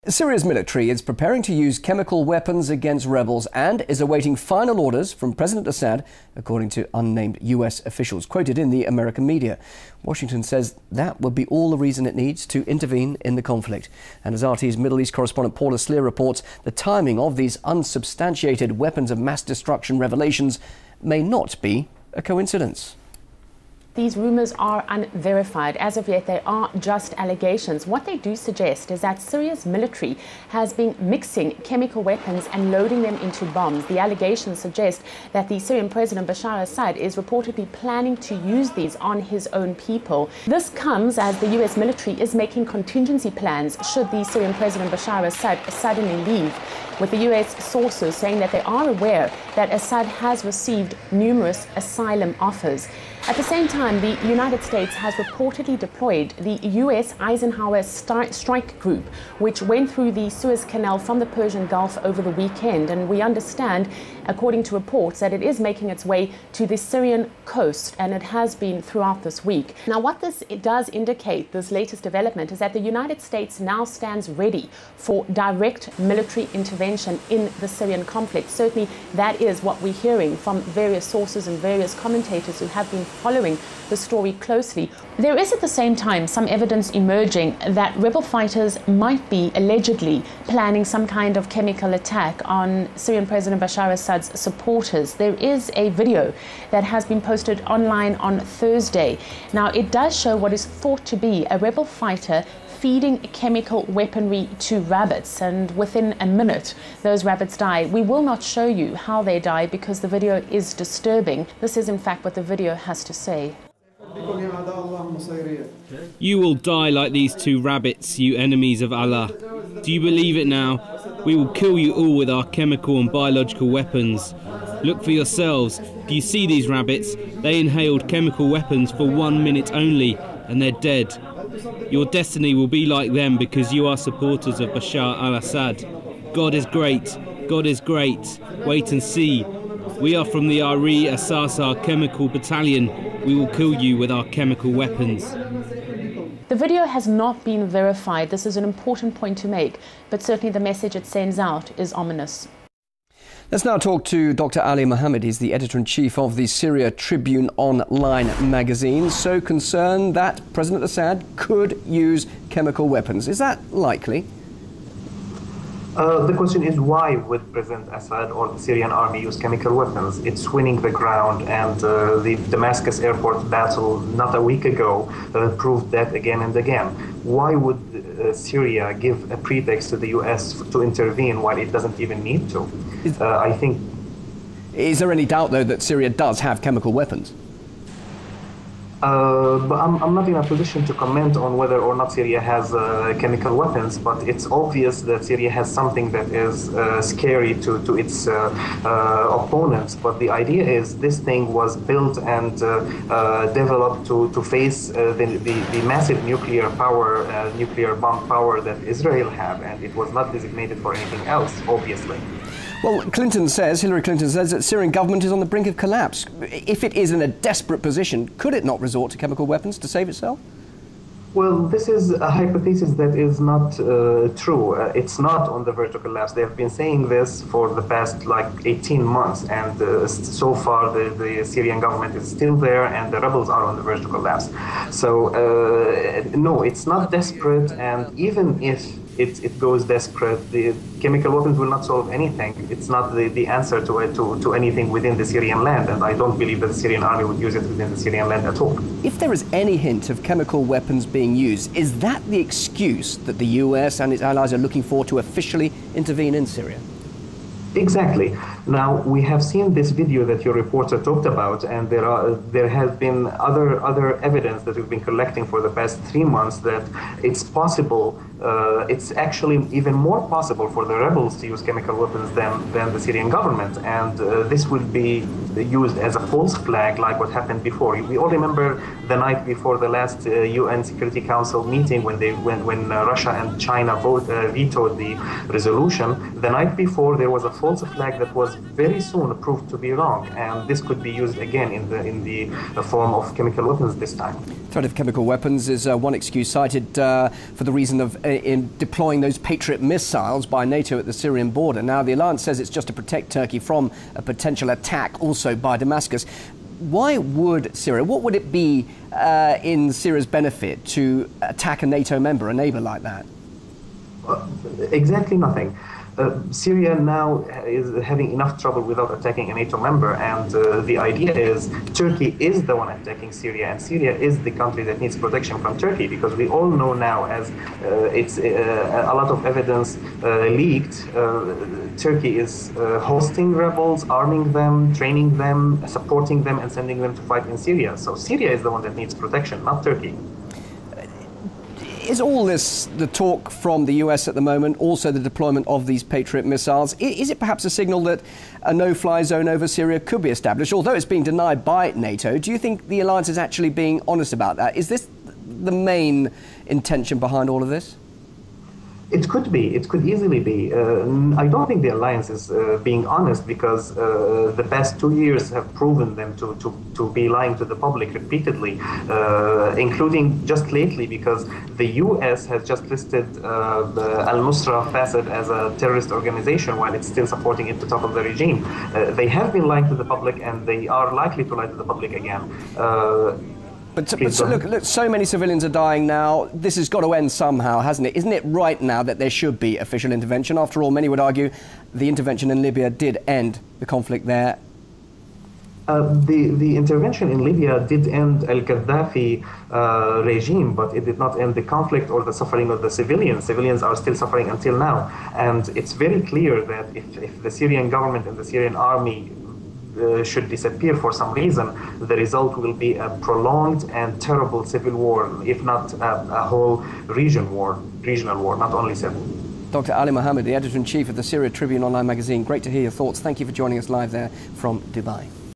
Syria's military is preparing to use chemical weapons against rebels and is awaiting final orders from President Assad, according to unnamed US officials quoted in the American media. Washington says that would be all the reason it needs to intervene in the conflict. And as RT's Middle East correspondent Paula Sleer reports, the timing of these unsubstantiated weapons of mass destruction revelations may not be a coincidence. These rumours are unverified. As of yet, they are just allegations. What they do suggest is that Syria's military has been mixing chemical weapons and loading them into bombs. The allegations suggest that the Syrian President Bashar al-Assad is reportedly planning to use these on his own people. This comes as the US military is making contingency plans should the Syrian President Bashar al-Assad suddenly leave, with the US sources saying that they are aware that Assad has received numerous asylum offers. At the same time, the United States has reportedly deployed the US Eisenhower Strike Group, which went through the Suez Canal from the Persian Gulf over the weekend. And we understand, according to reports, that it is making its way to the Syrian coast, and it has been throughout this week. Now, what it does indicate, this latest development, is that the United States now stands ready for direct military intervention in the Syrian conflict. Certainly, that is what we're hearing from various sources and various commentators who have been following the story closely. There is at the same time some evidence emerging that rebel fighters might be allegedly planning some kind of chemical attack on Syrian President Bashar al-Assad's supporters. There is a video that has been posted online on Thursday. Now, it does show what is thought to be a rebel fighter feeding chemical weaponry to rabbits, and within a minute those rabbits die. We will not show you how they die because the video is disturbing. This is in fact what the video has to say. You will die like these two rabbits, you enemies of Allah. Do you believe it now? We will kill you all with our chemical and biological weapons. Look for yourselves. Do you see these rabbits? They inhaled chemical weapons for 1 minute only, and they're dead. Your destiny will be like them because you are supporters of Bashar al-Assad. God is great. God is great. Wait and see. We are from the al-Assad chemical battalion. We will kill you with our chemical weapons. The video has not been verified. This is an important point to make, but certainly the message it sends out is ominous. Let's now talk to Dr. Ali Mohammed. He's the editor-in-chief of the Syria Tribune online magazine. So concerned that President Assad could use chemical weapons. Is that likely? The question is, why would President Assad or the Syrian army use chemical weapons? It's winning the ground, and the Damascus airport battle not a week ago proved that again and again. Why would Syria give a pretext to the US to intervene while it doesn't even need to? I think. Is there any doubt, though, that Syria does have chemical weapons? But I'm not in a position to comment on whether or not Syria has chemical weapons, but it's obvious that Syria has something that is scary to its opponents. But the idea is this thing was built and developed to face the massive nuclear power, nuclear bomb power that Israel have, and it was not designated for anything else, obviously. Well, Hillary Clinton says that Syrian government is on the brink of collapse. If it is in a desperate position, could it not resort to chemical weapons to save itself? Well, this is a hypothesis that is not true. It's not on the verge of collapse. They have been saying this for the past 18 months, and so far the Syrian government is still there and the rebels are on the verge of collapse. So, no, it's not desperate, and even if it goes desperate, the chemical weapons will not solve anything. It's not the answer to anything within the Syrian land, and I don't believe that the Syrian army would use it within the Syrian land at all. If there is any hint of chemical weapons being used, is that the excuse that the US and its allies are looking for to officially intervene in Syria? Exactly. Now, we have seen this video that your reporter talked about, and there has been other evidence that we've been collecting for the past 3 months that it's possible, it's actually even more possible for the rebels to use chemical weapons than the Syrian government, and this will be used as a false flag like what happened before. We all remember the night before the last UN Security Council meeting when Russia and China vetoed the resolution. The night before there was a false flag that was very soon proved to be wrong, and this could be used again in the form of chemical weapons this time. Threat of chemical weapons is one excuse cited for the reason of in deploying those Patriot missiles by NATO at the Syrian border. Now, the alliance says it's just to protect Turkey from a potential attack also by Damascus. Why would Syria, what would it be in Syria's benefit to attack a NATO member, a neighbour like that? Exactly nothing. Syria now is having enough trouble without attacking a NATO member, and the idea is Turkey is the one attacking Syria, and Syria is the country that needs protection from Turkey, because we all know now, as it's a lot of evidence leaked, Turkey is hosting rebels, arming them, training them, supporting them, and sending them to fight in Syria. So Syria is the one that needs protection, not Turkey. Is all this the talk from the US at the moment, also the deployment of these Patriot missiles? Is it perhaps a signal that a no-fly zone over Syria could be established? Although it's being denied by NATO, do you think the alliance is actually being honest about that? Is this the main intention behind all of this? It could be. It could easily be. I don't think the alliance is being honest, because the past 2 years have proven them to be lying to the public repeatedly, including just lately, because the US has just listed al-Nusra facet as a terrorist organization while it's still supporting it to topple the regime. They have been lying to the public, and they are likely to lie to the public again. But look, so many civilians are dying now. This has got to end somehow, hasn't it? Isn't it right now that there should be official intervention? After all, many would argue the intervention in Libya did end the conflict there. The intervention in Libya did end al-Gaddafi regime, but it did not end the conflict or the suffering of the civilians. Civilians are still suffering until now. And it's very clear that if the Syrian government and the Syrian army should disappear for some reason, the result will be a prolonged and terrible civil war, if not a whole regional war, not only civil. Dr. Ali Mohammed, the editor-in-chief of the Syria Tribune online magazine. Great to hear your thoughts. Thank you for joining us live there from Dubai.